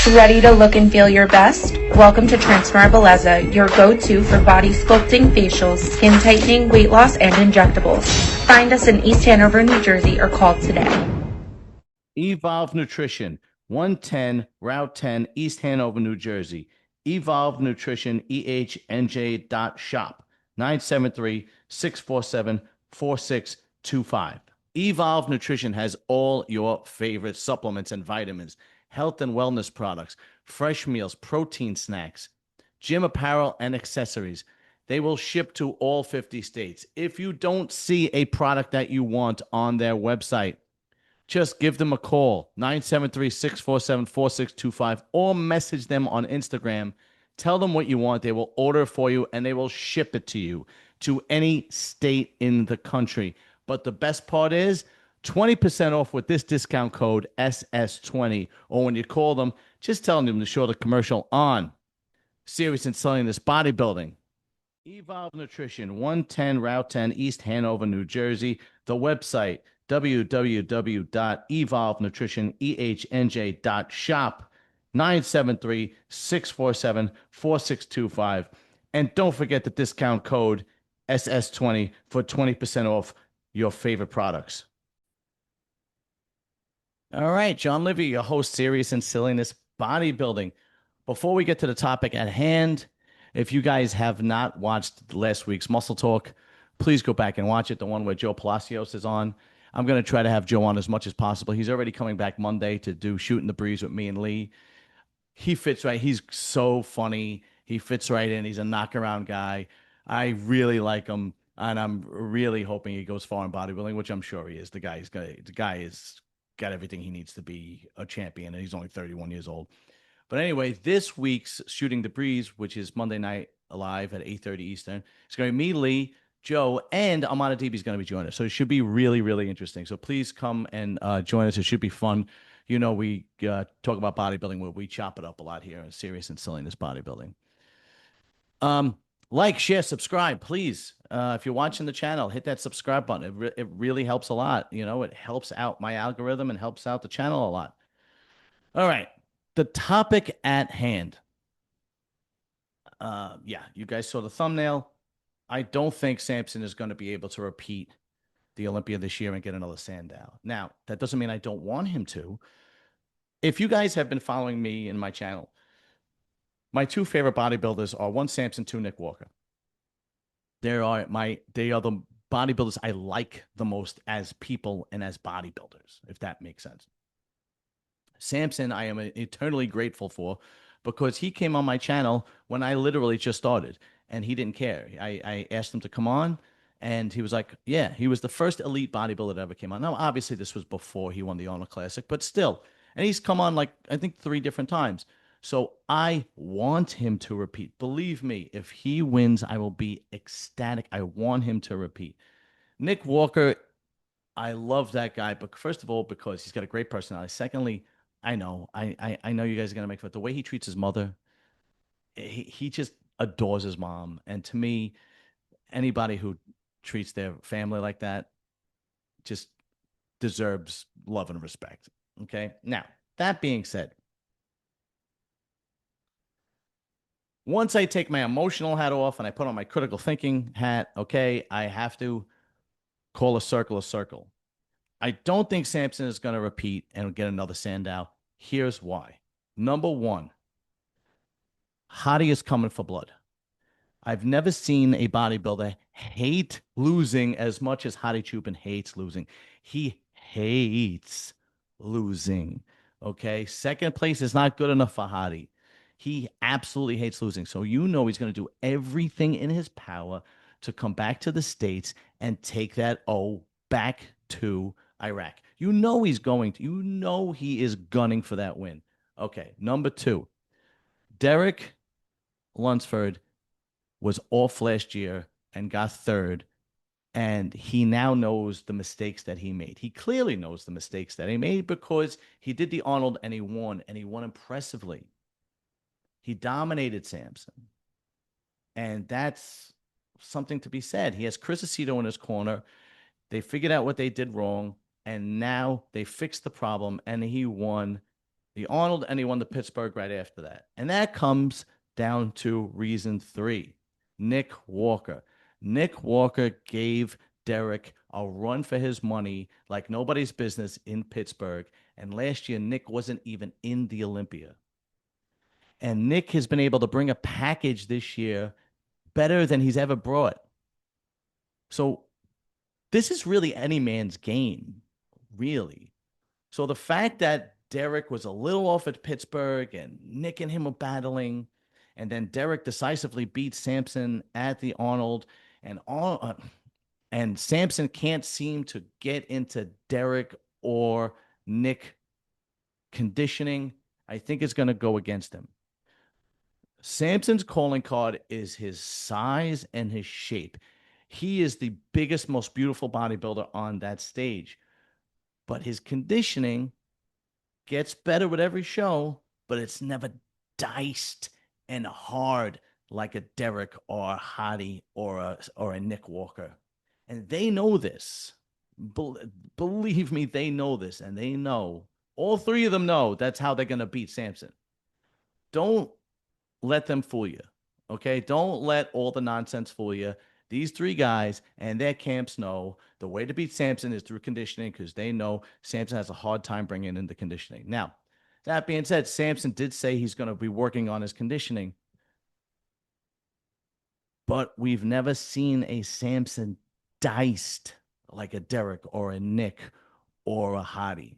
Ready to look and feel your best? Welcome to Transform Belleza, your go-to for body sculpting, facials, skin tightening, weight loss, and injectables. Find us in East Hanover, New Jersey, or call today. Evolve Nutrition, 110 Route 10, East Hanover, New Jersey. Evolve Nutrition, EHNJ.shop, 973-647-4625. Evolve Nutrition has all your favorite supplements and vitamins, health and wellness products, fresh meals, protein snacks, gym apparel, and accessories. They will ship to all 50 states. If you don't see a product that you want on their website, just give them a call, 973-647-4625, or message them on Instagram. Tell them what you want. They will order for you, and they will ship it to you to any state in the country. But the best part is 20% off with this discount code SS20. Or when you call them, just tell them to show the commercial on Serious in Selling This Bodybuilding. Evolve Nutrition, 110 Route 10, East Hanover, New Jersey. The website, www.evolvenutritionehnj.shop, 973-647-4625. And don't forget the discount code SS20 for 20% off your favorite products. All right, John Livy, your host, Serious in Silliness Bodybuilding. Before we get to the topic at hand, if you guys have not watched last week's Muscle Talk, please go back and watch it, the one where Joe Palacios is on. I'm going to try to have Joe on as much as possible. He's already coming back Monday to do Shooting the Breeze with me and Lee. He fits right. He's so funny. He fits right in. He's a knockaround guy. I really like him, and I'm really hoping he goes far in bodybuilding, which I'm sure he is. The guy is got everything he needs to be a champion, and he's only 31 years old. But anyway, this week's Shooting the Breeze, which is Monday Night Live at 8:30 Eastern, it's going to be me, Lee, Joe, and Amanda Deeby's going to be joining us. So it should be really, really interesting. So please come and join us. It should be fun. You know, we talk about bodybuilding where we chop it up a lot here in Serious and Silliness Bodybuilding. Like, share, subscribe, please. If you're watching the channel, hit that subscribe button. It really helps a lot. You know, it helps out my algorithm and helps out the channel a lot. All right. The topic at hand. Yeah, you guys saw the thumbnail. I don't think Samson is going to be able to repeat the Olympia this year and get another Sandow. Now, that doesn't mean I don't want him to. If you guys have been following me in my channel, my two favorite bodybuilders are one Samson, two Nick Walker. They are the bodybuilders I like the most as people and as bodybuilders, if that makes sense. Samson, I am eternally grateful for because he came on my channel when I literally just started and he didn't care. I asked him to come on and he was like, yeah, he was the first elite bodybuilder that ever came on. Now, obviously, this was before he won the Arnold Classic, but still. And he's come on like, I think 3 different times. So I want him to repeat. Believe me, if he wins, I will be ecstatic. I want him to repeat. Nick Walker, I love that guy, but first of all, because he's got a great personality. Secondly, I know you guys are gonna make fun. The way he treats his mother, he just adores his mom. And to me, anybody who treats their family like that just deserves love and respect. Okay. Now, that being said, once I take my emotional hat off and I put on my critical thinking hat, okay, I have to call a circle a circle. I don't think Samson is going to repeat and get another Sandow. Here's why. Number one, Hottie is coming for blood. I've never seen a bodybuilder hate losing as much as Hottie Chupin hates losing. He hates losing. Okay. Second place is not good enough for Hottie. He absolutely hates losing. So you know he's going to do everything in his power to come back to the States and take that O back to Iraq. You know he's going to. You know he is gunning for that win. Okay, number 2. Derek Lunsford was off last year and got 3rd, and he now knows the mistakes that he made. He clearly knows the mistakes that he made because he did the Arnold and he won impressively. He dominated Samson. And that's something to be said. He has Chris Aceto in his corner. They figured out what they did wrong, and now they fixed the problem, and he won the Arnold, and he won the Pittsburgh right after that. And that comes down to reason three: Nick Walker. Nick Walker gave Derek a run for his money like nobody's business in Pittsburgh. And last year, Nick wasn't even in the Olympia. And Nick has been able to bring a package this year better than he's ever brought. So this is really any man's game, really. So the fact that Derek was a little off at Pittsburgh and Nick and him were battling, and then Derek decisively beat Samson at the Arnold, and Samson can't seem to get into Derek or Nick conditioning, I think it's going to go against him. Samson's calling card is his size and his shape. He is the biggest, most beautiful bodybuilder on that stage, but his conditioning gets better with every show, but it's never diced and hard like a Derek or a Hottie or a Nick Walker. And they know this. Believe me, they know this, and they know. All three of them know that's how they're going to beat Samson. Don't let them fool you. Okay? Don't let all the nonsense fool you. These three guys and their camps know the way to beat Samson is through conditioning because they know Samson has a hard time bringing in the conditioning. Now, that being said, Samson did say he's going to be working on his conditioning, but we've never seen a Samson diced like a Derek or a Nick or a Hottie.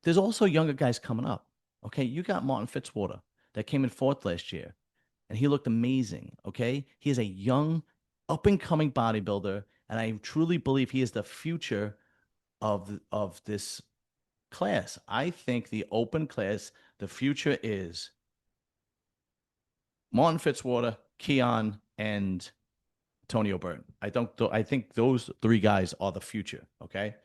There's also younger guys coming up. Okay, you got Martin Fitzwater that came in fourth last year, and he looked amazing. Okay, he is a young, up and coming bodybuilder, and I truly believe he is the future of this class. I think the open class, the future is Martin Fitzwater, Keon, and Tony Burton. I think those three guys are the future. Okay,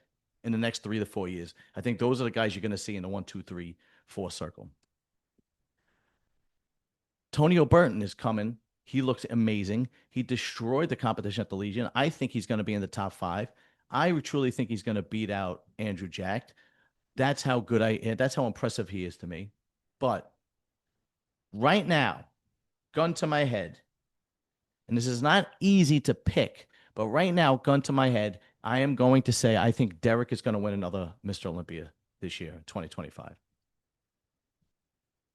in the next 3 to 4 years, I think those are the guys you're going to see in the 1, 2, 3, 4 circle. Tony Burton is coming. He looks amazing. He destroyed the competition at the Legion. I think he's going to be in the top 5. I truly think he's going to beat out Andrew Jack. That's how good that's how impressive he is to me. But right now, gun to my head, and this is not easy to pick, but right now, gun to my head, I am going to say I think Derek is going to win another Mr. Olympia this year, 2025.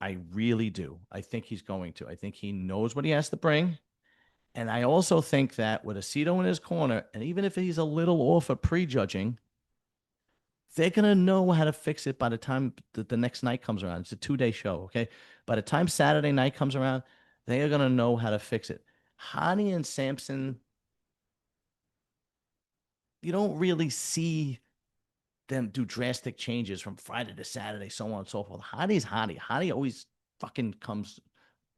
I really do. I think he's going to. I think he knows what he has to bring. And I also think that with Aceto in his corner, and even if he's a little off of prejudging, they're going to know how to fix it by the time the next night comes around. It's a 2-day show, okay? By the time Saturday night comes around, they are going to know how to fix it. Hani and Samson, you don't really see them do drastic changes from Friday to Saturday, so on and so forth. Hottie. Hottie always fucking comes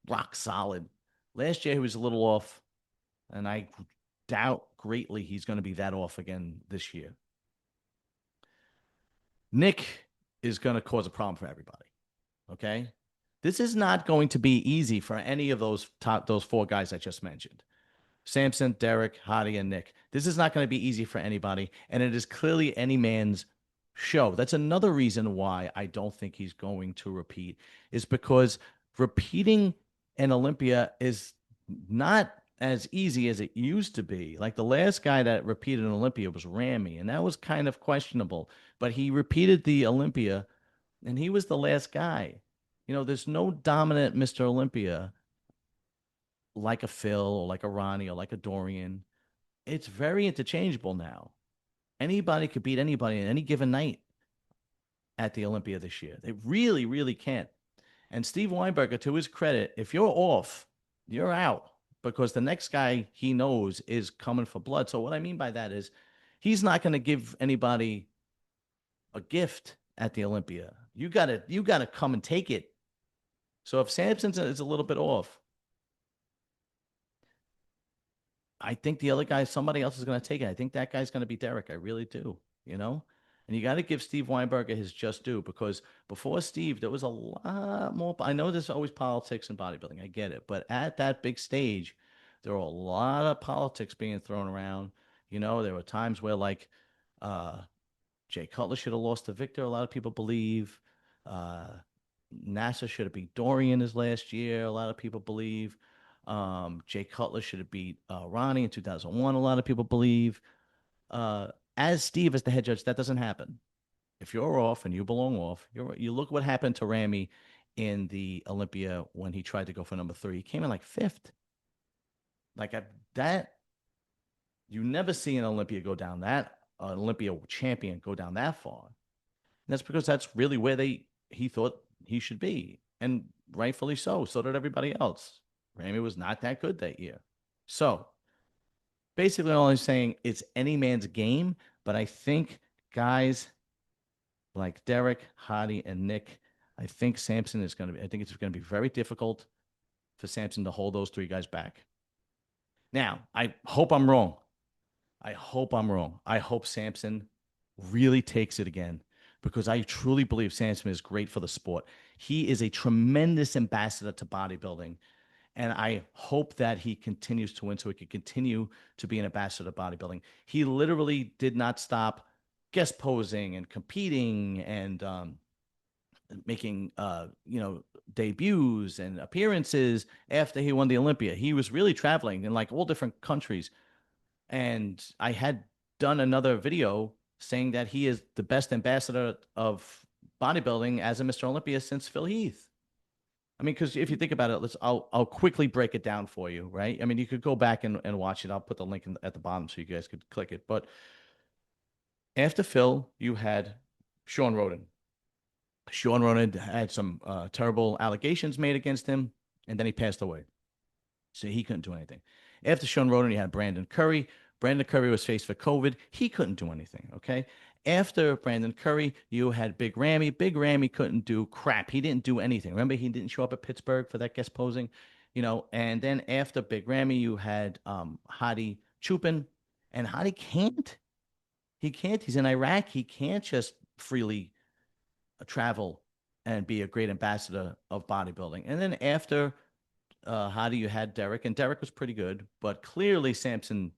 rock solid. Last year he was a little off, and I doubt greatly he's going to be that off again this year. Nick is going to cause a problem for everybody. Okay, this is not going to be easy for any of those 4 guys I just mentioned. Samson, Derek, Hottie, and Nick. This is not going to be easy for anybody, and it is clearly any man's show. That's another reason why I don't think he's going to repeat, is because repeating an Olympia is not as easy as it used to be. Like the last guy that repeated an Olympia was Ramy, and that was kind of questionable, but he repeated the Olympia, and he was the last guy. You know, there's no dominant Mr. Olympia like a Phil or like a Ronnie or like a Dorian. It's very interchangeable now. Anybody could beat anybody in any given night at the Olympia this year. They really, really can't. And Steve Weinberger, to his credit, if you're off, you're out because the next guy he knows is coming for blood. So what I mean by that is he's not going to give anybody a gift at the Olympia. You gotta come and take it. So if Samson is a little bit off, I think the other guy, somebody else is going to take it. I think that guy's going to be Derek. I really do, you know? And you got to give Steve Weinberger his just due because before Steve, there was a lot more. I know there's always politics in bodybuilding. I get it. But at that big stage, there were a lot of politics being thrown around. You know, there were times where, like, Jay Cutler should have lost to Victor. A lot of people believe. Uh, NASA should have beat Dorian his last year. A lot of people believe. Jay Cutler should have beat Ronnie in 2001. A lot of people believe. Uh, as Steve, as the head judge, that doesn't happen. If you're off and you belong off, you look what happened to Ramy in the Olympia when he tried to go for number 3. He came in like 5th. Like that, you never see an Olympia go down that Olympia champion go down that far. And that's because that's really where he thought he should be, and rightfully so. So did everybody else. Ramy was not that good that year. So basically, all I'm saying, it's any man's game. But I think guys like Derek, Hadi, and Nick, I think Samson is going to be. I think it's going to be very difficult for Samson to hold those 3 guys back. Now, I hope I'm wrong. I hope I'm wrong. I hope Samson really takes it again, because I truly believe Samson is great for the sport. He is a tremendous ambassador to bodybuilding. And I hope that he continues to win so he can continue to be an ambassador to bodybuilding. He literally did not stop guest posing and competing and making, debuts and appearances after he won the Olympia. He was really traveling in like all different countries. And I had done another video saying that he is the best ambassador of bodybuilding as a Mr. Olympia since Phil Heath. I mean, because if you think about it, I'll quickly break it down for you, right? I mean, you could go back and watch it. I'll put the link at the bottom so you guys could click it. But after Phil, you had Sean Roden. Sean Roden had some terrible allegations made against him, and then he passed away. So he couldn't do anything. After Sean Roden, you had Brandon Curry. Brandon Curry was faced for COVID. He couldn't do anything, okay? After Brandon Curry, you had Big Ramy. Big Ramy couldn't do crap. He didn't do anything. Remember, he didn't show up at Pittsburgh for that guest posing, And then after Big Ramy, you had Hadi Chupin. And Hadi can't. He can't. He's in Iraq. He can't just freely travel and be a great ambassador of bodybuilding. And then after Hadi, you had Derek, and Derek was pretty good, but clearly Samson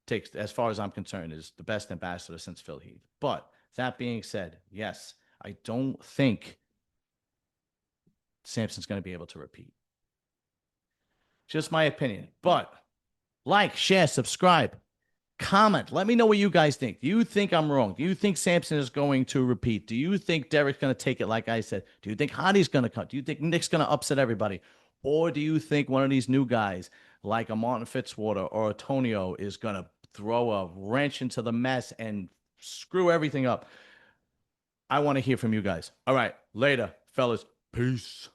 takes, as far as I'm concerned, is the best ambassador since Phil Heath. But that being said, yes, I don't think Samson's going to be able to repeat. Just my opinion. But like, share, subscribe, comment. Let me know what you guys think. Do you think I'm wrong? Do you think Samson is going to repeat? Do you think Derek's going to take it like I said? Do you think Hadi's going to cut? Do you think Nick's going to upset everybody? Or do you think one of these new guys, like a Martin Fitzwater or a Tonio, is going to throw a wrench into the mess and screw everything up? I want to hear from you guys. All right, later, fellas. Peace.